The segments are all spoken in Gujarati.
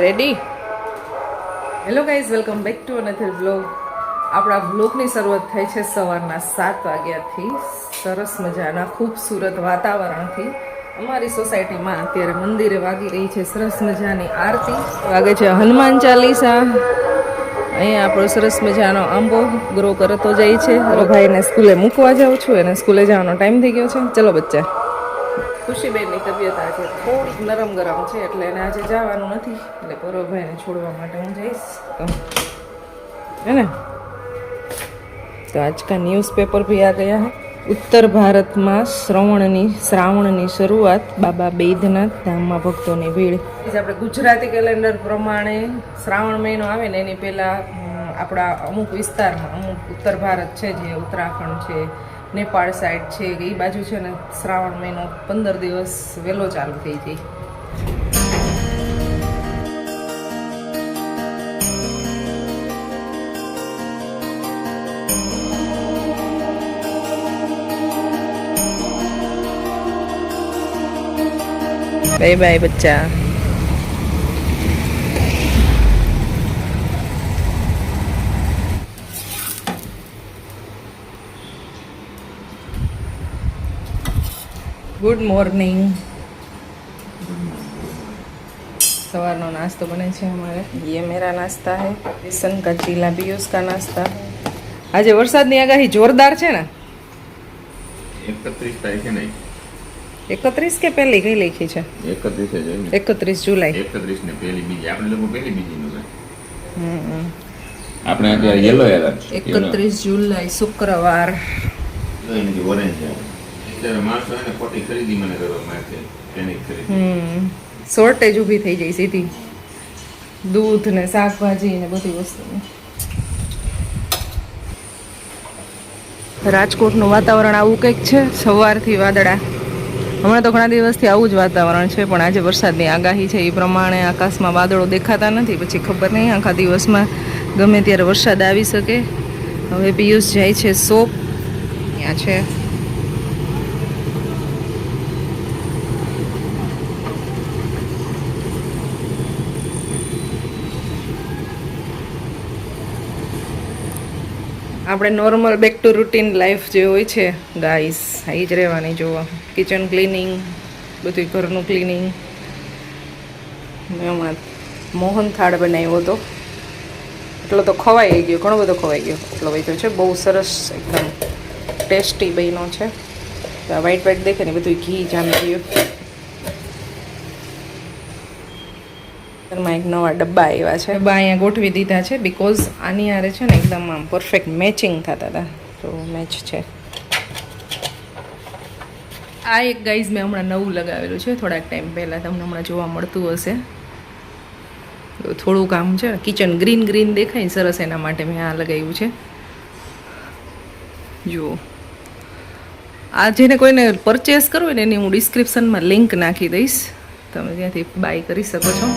Ready? Hello guys, welcome back to another vlog. આપણા વ્લોગની શરૂઆત થાય છે સવારના 7 વાગ્યાથી. સરસ મજાના ખૂબસૂરત વાતાવરણથી. અમારી સોસાયટીમાં અત્યારે મંદિરે વાગી રહી છે સરસ મજાની આરતી. વાગે છે હનુમાન ચાલીસા. અહીંયા આપણો સરસ મજાનો આંબો ગ્રો કરતો જાય છે. ભાઈને સ્કૂલે મૂકવા જાઉં છું, એને સ્કૂલે જવાનો ટાઈમ થઈ ગયો છે. ચલો બચ્ચા. ખુશીબેનની તબિયત આજે થોડીક નરમ ગરમ છે એટલે એને આજે જવાનું નથી, એટલે પરોભાઈને છોડવા માટે હું જઈશ. है ना? तो आज का न्यूज़पेपर भी आ गया है. उत्तर भारत में श्रावणની શરૂઆત બાબા બૈદ્યનાથ ધામમાં ભક્તોની ભીડ. આપણે ગુજરાતી કેલેન્ડર પ્રમાણે શ્રાવણ મહિનો આવે ને એની પહેલાં આપણા અમુક વિસ્તારમાં, અમુક ઉત્તર ભારત છે, જે ઉત્તરાખંડ છે, નેપાળ સાઈડ છે, એ બાજુ છે ને શ્રાવણ મહિનો 15 દિવસ વહેલો ચાલુ થઈ જાય. बाय बाय बच्चा. Good morning. सवारनो नाश्तो बने छे हमारे. ये मेरा नाश्ता है. बेसन का चीला भी उसका नाश्ता है. आज वरसादनी आगाही जोरदार है ना. 31 तारीखे नहीं, 31 के पहली कई लिखी है? 31 जुलाई. 31 ने पहली बीजी, આપણે લોકો પહેલી બીજી નું છે. આપણે અત્યારે યેલો એલર્ટ. 31 જુલાઈ શુક્રવાર. એની ઓરેન્જ છે. અત્યારે માણસો એને ખોટી ખરીદી મને કરવા માંગે છે. પેનિક ખરીદી. શોર્ટેજ ઊભી થઈ જાય સીધી. દૂધ ને શાકભાજી ને બધી વસ્તુ. રાજકોટનું વાતાવરણ આવું કંઈક છે. સવારથી વાદળા. હમણાં તો ઘણા દિવસથી આવું જ વાતાવરણ છે, પણ આજે વરસાદની આગાહી છે એ પ્રમાણે આકાશમાં વાદળો દેખાતા નથી. પછી ખબર નહીં, આખા દિવસમાં ગમે ત્યારે વરસાદ આવી શકે. હવે પિયુષ જાય છે શોપ. ત્યાં છે આપણે normal back to routine life જે હોય છે ગાઈસ, એ જ રહેવાની. જોવો, કિચન ક્લિનિંગ, બધું ઘરનું ક્લિનિંગ. મેં હમણાં મોહન થાળ બનાવ્યો હતો, એટલો તો ખવાઈ ગયો, ઘણો બધો ખવાઈ ગયો, એટલો વધ્યો છે. બહુ સરસ, એકદમ ટેસ્ટી બન્યો છે. વ્હાઈટ વ્હાઈટ દેખે ને બધું ઘી જામી ગયું. ઘરમાં એક નવા ડબ્બા આવ્યા છે. ડબ્બા અહીંયા ગોઠવી દીધા છે બિકોઝ આની આરે છે ને એકદમ આમ પરફેક્ટ મેચિંગ થતા હતા, તો મેચ છે. આ એક ગાઈઝ મેં હમણાં નવું લગાવેલું છે થોડાક ટાઈમ પહેલાં, તમને હમણાં જોવા મળતું હશે. થોડુંક આમ છે કિચન ગ્રીન ગ્રીન દેખાય સરસ, એના માટે મેં આ લગાવ્યું છે. જુઓ, આ જેને કોઈને પરચેસ કરવું હોય ને એની હું ડિસ્ક્રિપ્શનમાં લિંક નાખી દઈશ, તમે ત્યાંથી બાય કરી શકો છો.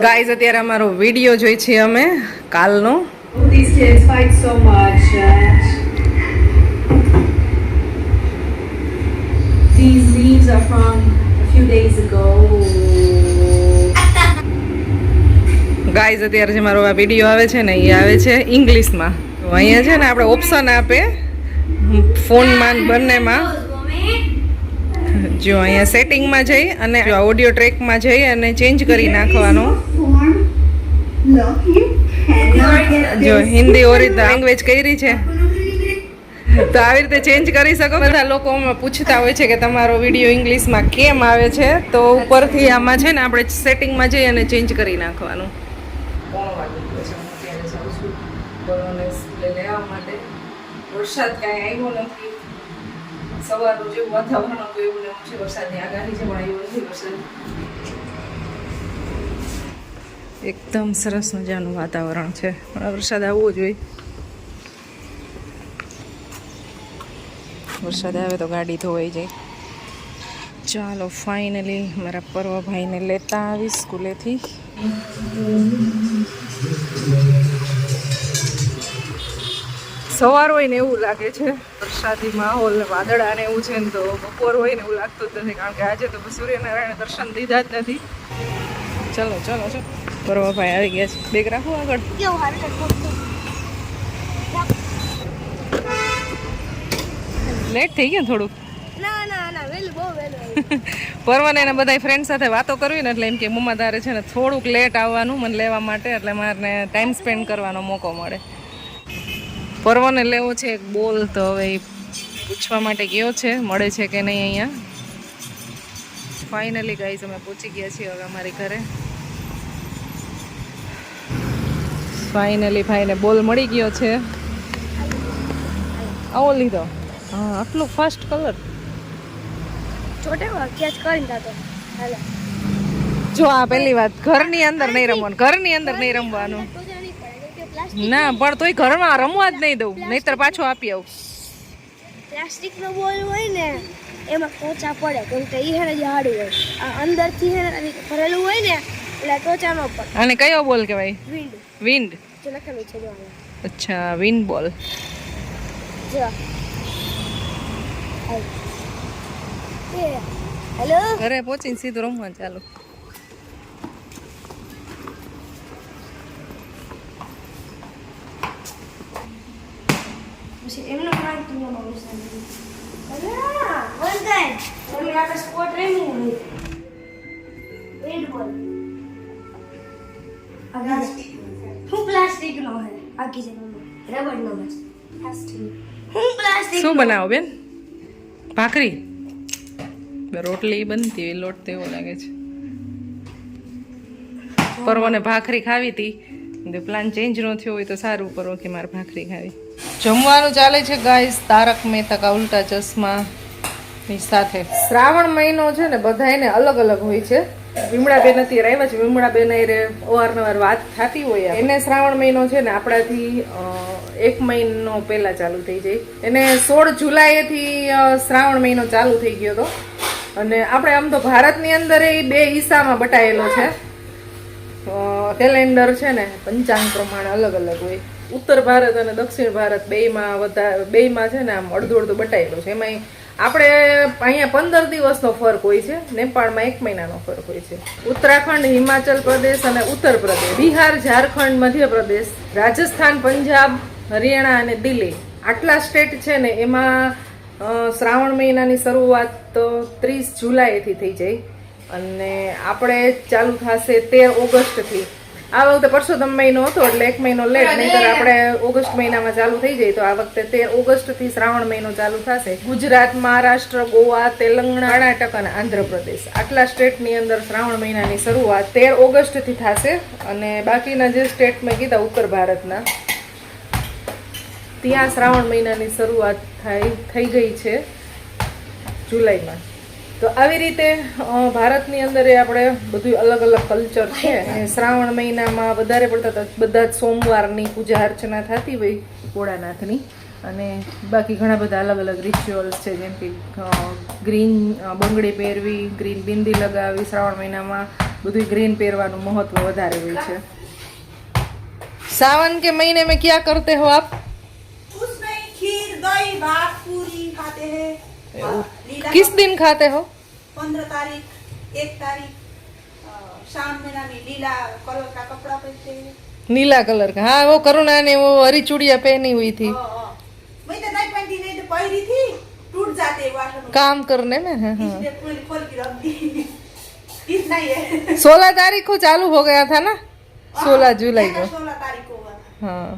ગાઈઝ, અત્યારે અમારો વિડીયો જોઈ છીએ અમે કાલનો. These kids fight so much. These leaves are from a few days ago. Guys, અત્યારે જે મારો આ વિડીયો આવે છે ને, એ આવે છે ઇંગ્લિશમાં. તો અહીંયા છે ને આપણે ઓપ્શન આપે ફોનમાં બંનેમાં. જો અહીંયા સેટિંગમાં જઈ અને ઓડિયો ટ્રેકમાં જઈ અને ચેન્જ કરી નાખવાનો. જો હિન્દી ઓરિજિનલ લેંગ્વેજ કરી છે, તો આવી રીતે ચેન્જ કરી શકો. બધા લોકો પૂછતા હોય છે કે તમારો વિડીયો ઇંગ્લિશમાં કેમ આવે છે, તો ઉપરથી આમાં છે ને આપણે સેટિંગમાં જઈ અને ચેન્જ કરી નાખવાનું. વરસાદ કાંઈ આવ્યો નથી. સવારનું જેવું વાતાવરણ હતું એવું ને છે. વરસાદની આગાહી છે પણ આવ્યો નથી વરસાદ. એકદમ સરસ મજાનું વાતાવરણ છે, પણ વરસાદ આવવો જોઈએ. વરસાદ આવે તો ગાડી ધોવાઈ જાય. ચાલો ફાઇનલી મારા પર્વભાઈને લેતા આવી સ્કૂલેથી. સવાર હોય ને એવું લાગે છે, વરસાદી માહોલ ને વાદળા ને એવું છે ને, તો બપોર હોય ને એવું લાગતું જ નથી, કારણ કે આજે તો સૂર્યનારાયણ દર્શન દીધા જ નથી. ચલો ચલો ચલો, પર્વભાઈ આવી ગયા છે. બેગ રાખો આગળ. લેટ થઈ ગયા થોડુંક. પર્વને એને બધા ફ્રેન્ડ સાથે વાતો કરવી ને એટલે એમ કે મમ્મા તારે છે ને થોડુંક લેટ આવવાનું મને લેવા માટે, એટલે મારે ટાઈમ સ્પેન્ડ કરવાનો મોકો મળે. પર્વને લેવો છે એક બોલ, તો હવે એ પૂછવા માટે ગયો છે મળે છે કે નહીં અહીંયા. ફાઇનલી ગાઈઝ અમે પહોંચી ગયા છીએ હવે અમારી ઘરે. ફાઇનલી ભાઈને બોલ મળી ગયો છે. આવો લીધો. હા, આટલો ફાસ્ટ કલર. જો આ પહેલી વાત, ઘરની અંદર નહીં રમવાનું, ઘરની અંદર નહીં રમવાનું. ના પણ તોય ઘરમાં રમવા જ નહીં દઉં, નહીતર પાછો આપી આવું. પ્લાસ્ટિક નો બોલ હોય ને એમાં ટોચા પડે, કેમ કે ઈ હેને જાડું હોય, આ અંદરથી હેને ભરેલું હોય ને એટલે ટોચા નો પડે. અને કયો બોલ કહેવાય? વિન્ડ. વિન્ડ. જો લખેલું છે જો. અચ્છા, વિન્ડ બોલ. જો હેલો, ઘરે પહોંચીને સીધું રમવા ચાલુ. પછી એમનો પ્લાન ટીમમાં આવશે. અલા વંદન ઓલી આપણે સ્પોર્ટ રમ્યું હોય વિન્ડ બોલ. હું પ્લાસ્ટિક નો હે આખી છે, રબર નો બસ પ્લાસ્ટિક. હું પ્લાસ્ટિક શું બનાવો બેન? ભાખરી? રોટલી બનતી હોય, લોટ તેવો લાગે છે. પર્વને ભાખરી ખાવી હતી, પ્લાન ચેન્જ ન થયો હોય તો સારું. પર્વ કે મારે ભાખરી ખાવી. જમવાનું ચાલે છે ગાઈસ તારક મહેતા કા ઉલ્ટા ચશ્મા ની સાથે. શ્રાવણ મહિનો છે ને બધાયને અલગ અલગ હોય છે. વિમળાબેન અત્યારે આવ્યા છે, વિમળાબેન અવારનવાર વાત થતી હોય. એને શ્રાવણ મહિનો છે ને આપણાથી 1 મહિનો પહેલા ચાલુ થઈ જાય. એને 16 જુલાઈથી શ્રાવણ મહિનો ચાલુ થઈ ગયો હતો. અને આપણે આમ તો ભારતની અંદર એ 2 હિસ્સામાં બટાયેલો છે. કેલેન્ડર છે ને પંચાંગ પ્રમાણે અલગ અલગ હોય. ઉત્તર ભારત અને દક્ષિણ ભારત બેયમાં છે ને આમ અડધું અડધું બટાયેલો છે. એમાં આપણે અહીંયા 15 દિવસનો ફરક હોય છે, નેપાળમાં 1 મહિનાનો ફરક હોય છે. ઉત્તરાખંડ, હિમાચલ પ્રદેશ અને ઉત્તર પ્રદેશ, બિહાર, ઝારખંડ, મધ્યપ્રદેશ, રાજસ્થાન, પંજાબ, હરિયાણા અને દિલ્હી, આટલા સ્ટેટ છે ને એમાં શ્રાવણ મહિનાની શરૂઆત 30 જુલાઈથી થઈ જાય અને આપણે ચાલુ થશે 13 ઓગસ્ટથી. આ વખતે પરસોત્તમ મહિનો હતો એટલે 1 મહિનો લેટ, નહીંતર આપણે ઓગસ્ટ મહિનામાં ચાલુ થઈ જાય. તો આ વખતે 13 ઓગસ્ટથી શ્રાવણ મહિનો ચાલુ થશે. ગુજરાત, મહારાષ્ટ્ર, ગોવા, તેલંગાણા, કર્ણાટક અને આંધ્રપ્રદેશ, આટલા સ્ટેટની અંદર શ્રાવણ મહિનાની શરૂઆત 13 ઓગસ્ટથી થશે. અને બાકીના જે સ્ટેટ મેં કીધા ઉત્તર ભારતના, ત્યાં શ્રાવણ મહિનાની શરૂઆત થઈ ગઈ છે જુલાઈમાં. તો આવી રીતે ભારતની અંદર આપણે બધું અલગ અલગ કલ્ચર છે. શ્રાવણ મહિનામાં વધારે પડતા બધા જ સોમવારની પૂજા અર્ચના થતી હોય ભોળાનાથની. અને બાકી ઘણા બધા અલગ અલગ રિચ્યુઅલ્સ છે, જેમ કે ગ્રીન બંગડી પહેરવી, ગ્રીન બિંદી લગાવવી. શ્રાવણ મહિનામાં બધું ગ્રીન પહેરવાનું મહત્વ વધારે હોય છે. सावन के महीने में क्या करते हो आप? उसमें खीर, दही, भात, पूरी खाते हैं। किस दिन खाते हो? 15 तारीख, 1 तारीख शाम में ना नीला कलर का कपड़ा पहनते हैं। नीला कलर का, हाँ वो करुणा ने वो हरी चूड़िया पहनी हुई थी। मैं तो नहीं पहनती, नहीं तो पहनी थी, टूट जाते वाशन काम करने में। हाँ हाँ, इसलिए पूरी खोल के रख दी। इतना ही है। 16 तारीख को चालू हो गया था ना, 16 जुलाई को। 16 तारीख को हुआ था। हाँ,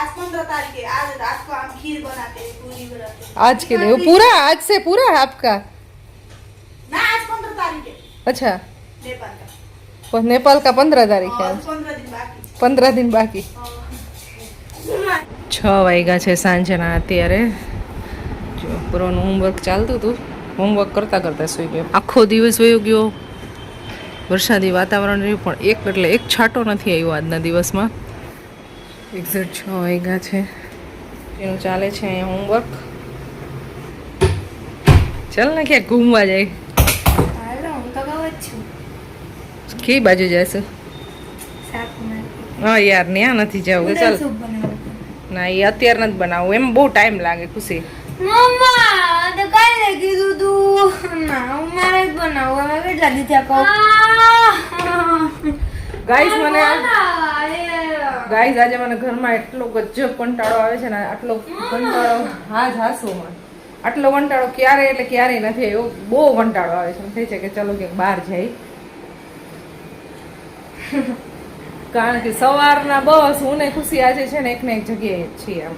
आज 15 तारीख है। आज को हम खीर बनाते हैं, पूरी बनाते हैं। आज के लिए वो पूरा, आज से पूरा है आपका? ना, आज 15 तारीख है अच्छा, नेपाल का। नेपाल का 15 तारीख है। 15 दिन बाकी। 15 दिन બાકી. 6 વાગ્યા છે સાંજના અત્યારે. જો પૂરોનું હોમવર્ક ચાલતું હતું, હોમવર્ક કરતાં કરતાં સૂઈ ગયો. આખો દિવસ વયો ગયો, વરસાદી વાતાવરણ રહ્યું, પણ એક છાંટો નથી આવ્યો આજના દિવસમાં. એક્ઝેક્ટ 6 વાગ્યા છે. એનું ચાલે છે અહીંયા હોમવર્ક. ચાલ ને ક્યાંક ઘૂમવા જાય. કઈ બાજુ જશે? હા યાર ત્યાં નથી જવું ચાલ. ના એ અત્યારે નથી બનાવવું, એમ બહુ ટાઈમ લાગે. ખુશી મમ્મા તો કાઈ નહીં કીધું તું. ના હું મારે જ બનાવું. હવે કેટલા દીધા કહું. ગાઈસ આજે મને ઘરમાં એટલો ગજબ કંટાળો આવે છે ને, આટલો કંટાળો હાસુમાં આટલો કંટાળો ક્યારે એટલે ક્યારેય નથી આવ્યો. બહુ કંટાળો આવે છે. એમ થાય છે કે ચલો ક્યાંક બહાર જાય. કારણ કે સવારના બસ હું ને ખુશી આજે છે ને એક ને એક જગ્યાએ જ છીએ. આમ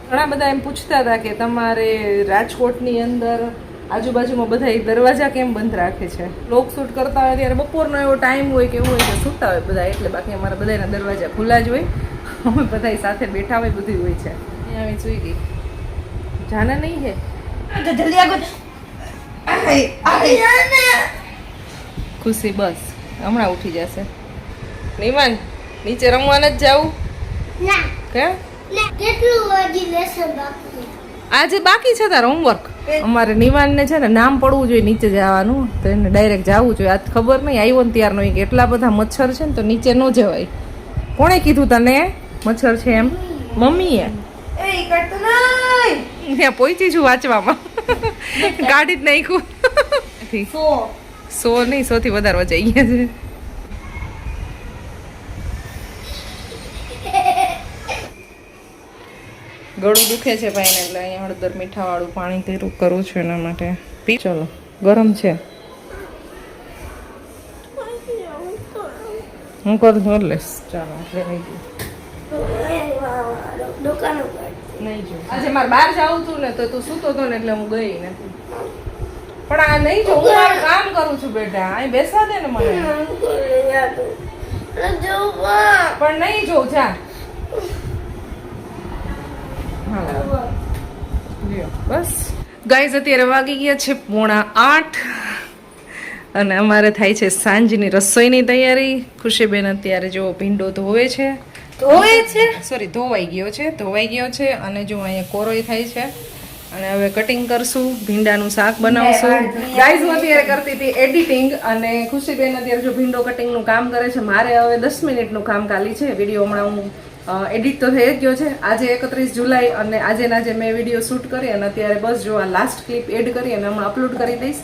ઘણા બધા એમ પૂછતા હતા કે તમારે રાજકોટની અંદર આજુબાજુમાં બધા દરવાજા કેમ બંધ રાખે છે? લોક શૂટ કરતા હોય ત્યારે બપોરનો એવો ટાઈમ હોય કે એવું હોય કે સૂતા હોય બધા, એટલે બાકી અમારા બધાના દરવાજા ખુલ્લા જ હોય. અમે બધા સાથે બેઠા હોય, બધું હોય છે. અહીંયા આવી સુઈ ગઈ. જાના નહીં હે તો જલ્દી આગળ. ખુશી બસ હમણાં ઉઠી જશે. નિમાન નીચે રમવા નથી જાવું ના કે? ના કેટલું હજી લેસન બાકી? આજે બાકી છે તારો હોમવર્ક. અમારે નિવાનને છે ને નામ પડવું જોઈએ નીચે જવાનું, તો એને ડાયરેક્ટ જવું જોઈએ. આજ ખબર નહીં આવ્યો ને ત્યારનો કે એટલા બધા મચ્છર છે ને તો નીચે ન જવાય. કોણે કીધું તને મચ્છર છે એમ? મમ્મીએ. એ કરતો નહીં. ત્યાં પહોંચી છું વાંચવામાં. ગાડી જ નાખ્યું. 100 નહીં, 100 થી વધારે વચાઈ ગયા છે. ગળું દુખે છે ભાઈને, એટલે અહીંયા હળદર મીઠા વાળું પાણી તેરું કરું છું એના માટે. પી ચલો, ગરમ છે. હું કરું છું લઈશ. ચાલો આપણે દુકાન ઉપર નહીં જો. આજે મારે બહાર જવું હતું ને તો તું સૂતો હતો ને એટલે હું ગઈ નથી. પણ આ નહીં જો, હું મારું કામ કરું છું બેટા. અહીં બેસવા દે ને મને. પણ નહીં જોઉં જા. બસ ગાઈઝ અત્યારે વાગી ગયા છે 7:45 અને અમારે થાય છે સાંજની રસોઈની તૈયારી. ખુશીબેન અત્યારે જો ભીંડો ધોવે છે. ધોવાઈ ગયો છે અને જો અહીંયા કોરોય થાય છે અને હવે કટિંગ કરશું, ભીંડાનું શાક બનાવશું. ગાઈઝ હું અત્યારે કરતી હતી એડિટિંગ અને ખુશીબેન અત્યારે જો ભીંડો કટિંગનું કામ કરે છે. મારે હવે 10 મિનિટનું કામ કાલી છે. વિડીયો હમણાં હું એડિટ તો થઈ જ ગયો છે. આજે 31 જુલાઈ અને આજે મેં વિડીયો શૂટ કરી અને અત્યારે બસ જો આ લાસ્ટ ક્લિપ એડ કરી અને હમણાં અપલોડ કરી દઈશ.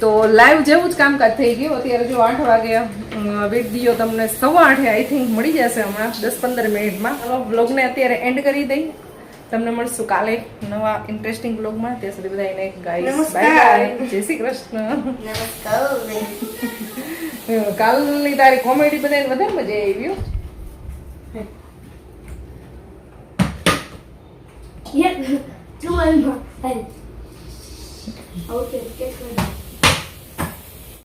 તો લાઈવ જેવું જ કામકાજ થઈ ગયું. અત્યારે જો 8 વાગે વિડીયો તમને 8:15 આઈ થિંક મળી જશે હમણાં 10-15 મિનિટમાં. વ્લોગને અત્યારે એન્ડ કરી દઈ. તમને મળશું કાલે નવા ઇન્ટરેસ્ટિંગ વ્લોગમાં. ત્યાં સુધી બધાને ગાઈસ બાય બાય, જય શ્રી કૃષ્ણ. કાલની તારી કોમેડી બધાને વધારે મજા આવી. Yeah, do one more. Okay, get ready.